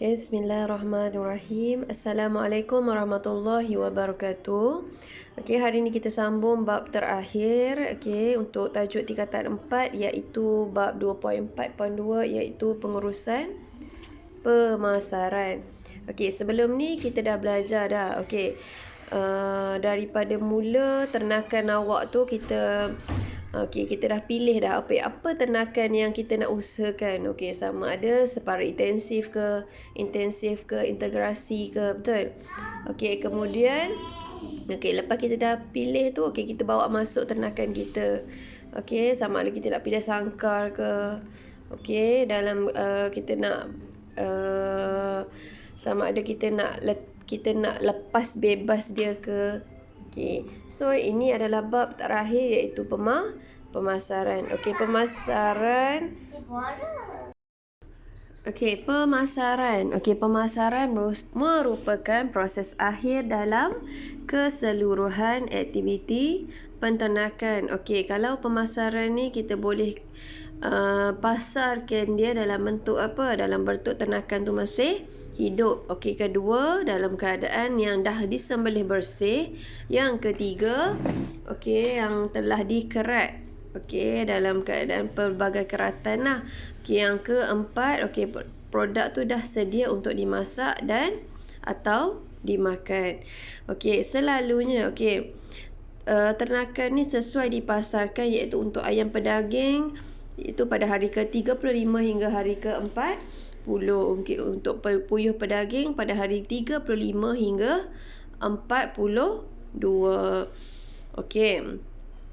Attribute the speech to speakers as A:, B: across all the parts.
A: Bismillahirrahmanirrahim. Assalamualaikum warahmatullahi wabarakatuh. Okey, hari ini kita sambung bab terakhir untuk tajuk tingkatan 4 iaitu bab 2.4.2 iaitu pengurusan pemasaran. Okey, sebelum ni kita dah belajar dah. Daripada mula ternakan awak tu kita dah pilih dah apa ternakan yang kita nak usahakan. Sama ada separa intensif ke, integrasi ke, betul? Kemudian lepas kita dah pilih tu, kita bawa masuk ternakan kita. Sama ada kita nak pilih sangkar ke. Dalam kita nak sama ada kita nak lepas bebas dia ke. So ini adalah bab terakhir iaitu pemasaran. Pemasaran. Pemasaran merupakan proses akhir dalam keseluruhan aktiviti penternakan. Kalau pemasaran ni kita boleh pasarkan dia dalam bentuk apa? Dalam bentuk ternakan tu masih hidup. Kedua, dalam keadaan yang dah disembelih bersih. Yang ketiga, yang telah dikerat. Dalam keadaan pelbagai keratan lah. Yang keempat, produk tu dah sedia untuk dimasak dan atau dimakan. Selalunya ternakan ni sesuai dipasarkan iaitu untuk ayam pedaging itu pada hari ke-35 hingga hari ke-40. Untuk puyuh pedaging pada hari 35 hingga 42.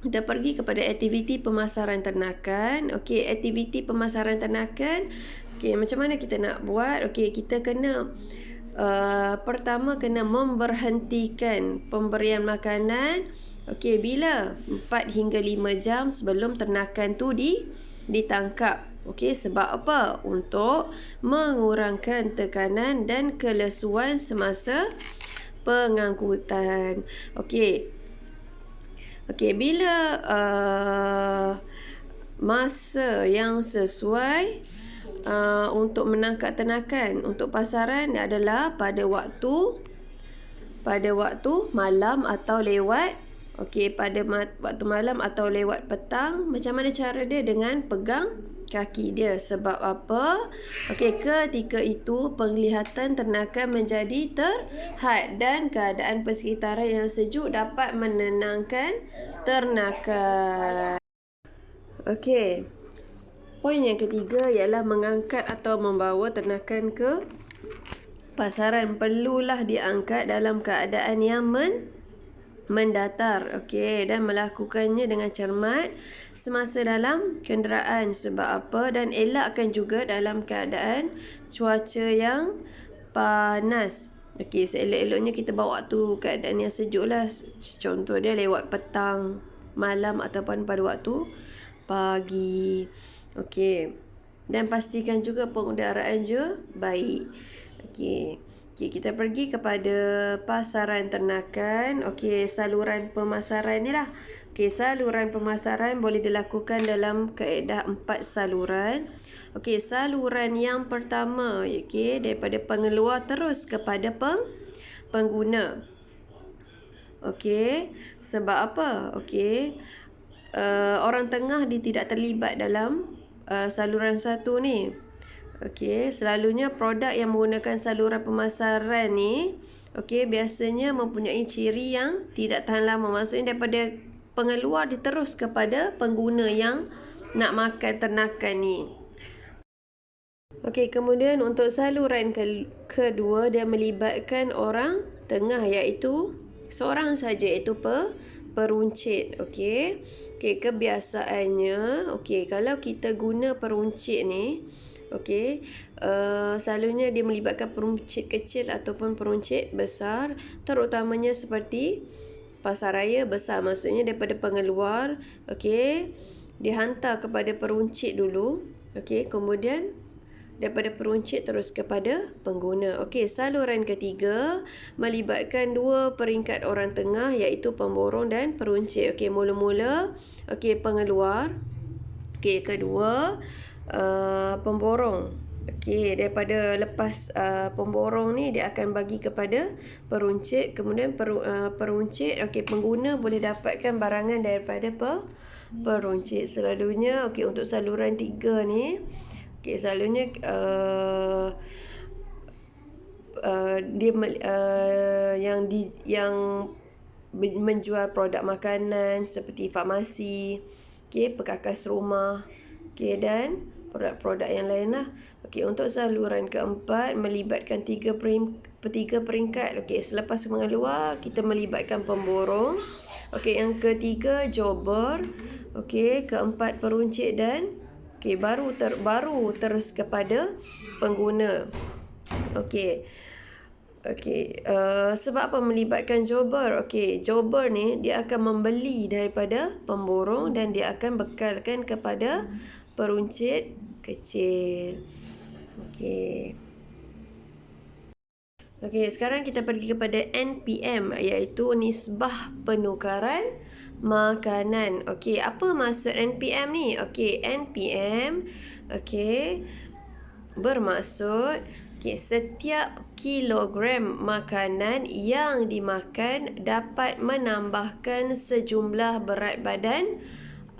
A: Kita pergi kepada aktiviti pemasaran ternakan. Aktiviti pemasaran ternakan, macam mana kita nak buat? Kita kena pertama kena memberhentikan pemberian makanan bila 4 hingga 5 jam sebelum ternakan tu ditangkap. Sebab apa? Untuk mengurangkan tekanan dan kelesuan semasa pengangkutan. Bila masa yang sesuai untuk menangkap ternakan untuk pasaran adalah pada waktu malam atau lewat pada waktu malam atau lewat petang. Macam mana cara dia? Dengan pegang kaki dia. Sebab apa? Ketika itu penglihatan ternakan menjadi terhad dan keadaan persekitaran yang sejuk dapat menenangkan ternakan. Poin yang ketiga ialah mengangkat atau membawa ternakan ke pasaran. Perlulah diangkat dalam keadaan yang mendatar dan melakukannya dengan cermat semasa dalam kenderaan. Sebab apa? Dan elakkan juga dalam keadaan cuaca yang panas. Seelok-eloknya kita bawa waktu keadaan yang sejuk lah. Contoh dia lewat petang, malam ataupun pada waktu pagi. Dan pastikan juga pengudaraan je baik. Kita pergi kepada pasaran ternakan. Saluran pemasaran ni lah. Saluran pemasaran boleh dilakukan dalam kaedah 4 saluran. Saluran yang pertama daripada pengeluar terus kepada pengguna. Sebab apa? Orang tengah dia tidak terlibat dalam saluran satu ni. Selalunya produk yang menggunakan saluran pemasaran ni biasanya mempunyai ciri yang tidak tahan lama. Maksudnya daripada pengeluar diterus kepada pengguna yang nak makan ternakan ni. Kemudian untuk saluran kedua dia melibatkan orang tengah iaitu seorang saja iaitu peruncit. Kebiasaannya kalau kita guna peruncit ni selalunya dia melibatkan peruncit kecil ataupun peruncit besar, terutamanya seperti pasaraya besar. Maksudnya daripada pengeluar dihantar kepada peruncit dulu, kemudian daripada peruncit terus kepada pengguna. Saluran ketiga melibatkan dua peringkat orang tengah iaitu pemborong dan peruncit. Mula-mula pengeluar. Kedua pemborong. Okey, daripada lepas pemborong ni dia akan bagi kepada peruncit. Kemudian peruncit, okey, pengguna boleh dapatkan barangan daripada peruncit. Selalunya okey, untuk saluran 3 ni, okey, selalunya dia yang menjual produk makanan seperti farmasi, okey, perkakas rumah, okey, dan produk-produk yang lain lah. Okey, untuk saluran keempat melibatkan tiga peringkat. Okey, selepas mengeluar kita melibatkan pemborong. Okey, yang ketiga jobber. Okey, keempat peruncit dan okey, baru terus kepada pengguna. Okey. Okey, sebab apa melibatkan jobber? Okey, jobber ni dia akan membeli daripada pemborong dan dia akan bekalkan kepada peruncit kecil. Okey. Okey, sekarang kita pergi kepada NPM, iaitu nisbah penukaran makanan. Okey, apa maksud NPM ni? Okey, NPM bermaksud setiap kilogram makanan yang dimakan dapat menambahkan sejumlah berat badan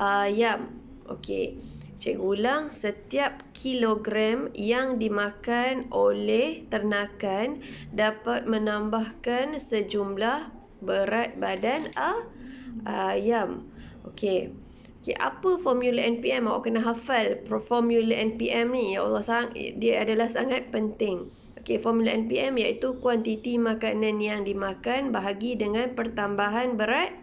A: ayam. Okey, cikgu ulang, setiap kilogram yang dimakan oleh ternakan dapat menambahkan sejumlah berat badan ayam. Okey. Okey, apa formula NPM? Awak kena hafal formula NPM ni. Ya Allah, dia adalah sangat penting. Okey, formula NPM iaitu kuantiti makanan yang dimakan bahagi dengan pertambahan berat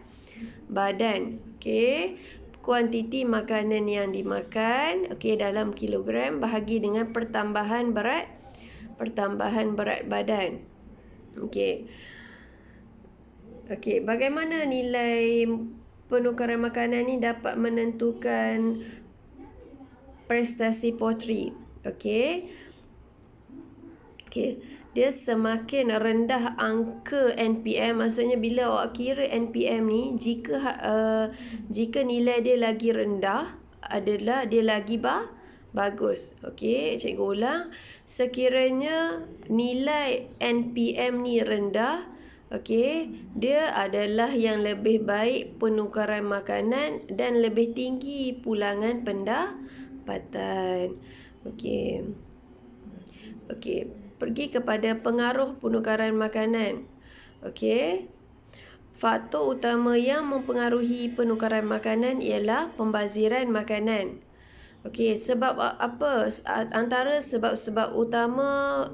A: badan. Okey, kuantiti makanan yang dimakan dalam kilogram bahagi dengan pertambahan berat badan. Okey, bagaimana nilai penukaran makanan ni dapat menentukan prestasi potri? Okey, dia semakin rendah angka NPM, maksudnya bila awak kira NPM ni, jika nilai dia lagi rendah adalah dia lagi bagus. Okey, cikgu ulang, sekiranya nilai NPM ni rendah, okey, dia adalah yang lebih baik penukaran makanan dan lebih tinggi pulangan pendapatan. Okey, pergi kepada pengaruh penukaran makanan. Okey, faktor utama yang mempengaruhi penukaran makanan ialah pembaziran makanan. Okey, sebab apa? Antara sebab-sebab utama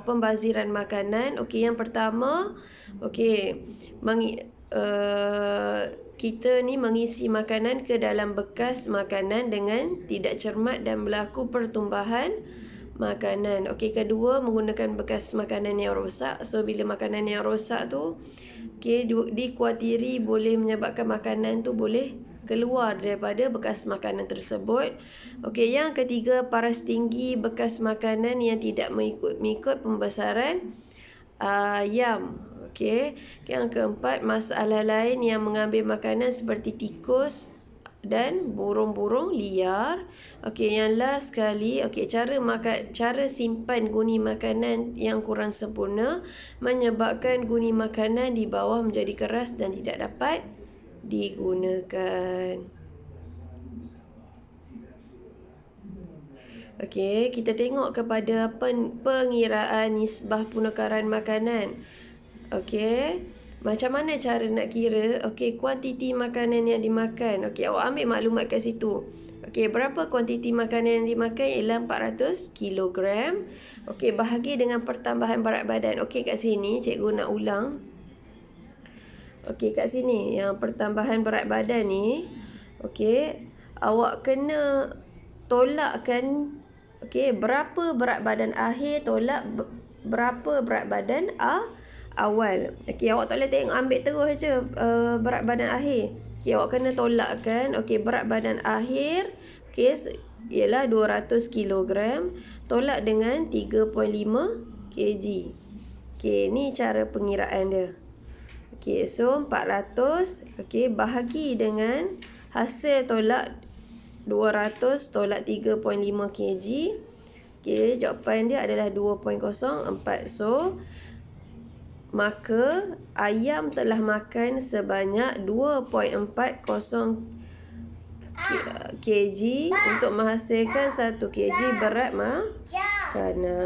A: pembaziran makanan. Okey, yang pertama, kita ni mengisi makanan ke dalam bekas makanan dengan tidak cermat dan berlaku pertumbahan makanan. Okey, kedua, menggunakan bekas makanan yang rosak. So, bila makanan yang rosak tu dikuatiri boleh menyebabkan makanan tu boleh keluar daripada bekas makanan tersebut. Okey, yang ketiga, paras tinggi bekas makanan yang tidak mengikut pembesaran ayam. Okey, yang keempat, masalah lain yang mengambil makanan seperti tikus dan burung-burung liar. Okey, yang last sekali, cara simpan guni makanan yang kurang sempurna menyebabkan guni makanan di bawah menjadi keras dan tidak dapat digunakan. Okey, kita tengok kepada pengiraan nisbah penukaran makanan. Okey, macam mana cara nak kira? Okey, kuantiti makanan yang dimakan. Okey, awak ambil maklumat kat situ. Okey, berapa kuantiti makanan yang dimakan? Ialah 400 kilogram. Okey, bahagi dengan pertambahan berat badan. Okey, kat sini cikgu nak ulang. Okey, kat sini yang pertambahan berat badan ni, okey, awak kena tolakkan berapa berat badan akhir tolak berapa berat badan awal. Okey, awak tak boleh tengok ambil terus je berat badan akhir. Okey, awak kena tolakkan. Okey, berat badan akhir ialah 200 kilogram tolak dengan 3.5 kg. Okey, ni cara pengiraan dia. Okey, so 400 bahagi dengan hasil tolak 200 tolak 3.5 kg. Okey, jawapan dia adalah 2.04. So, maka ayam telah makan sebanyak 2.40 kg untuk menghasilkan 1 kg berat makanan.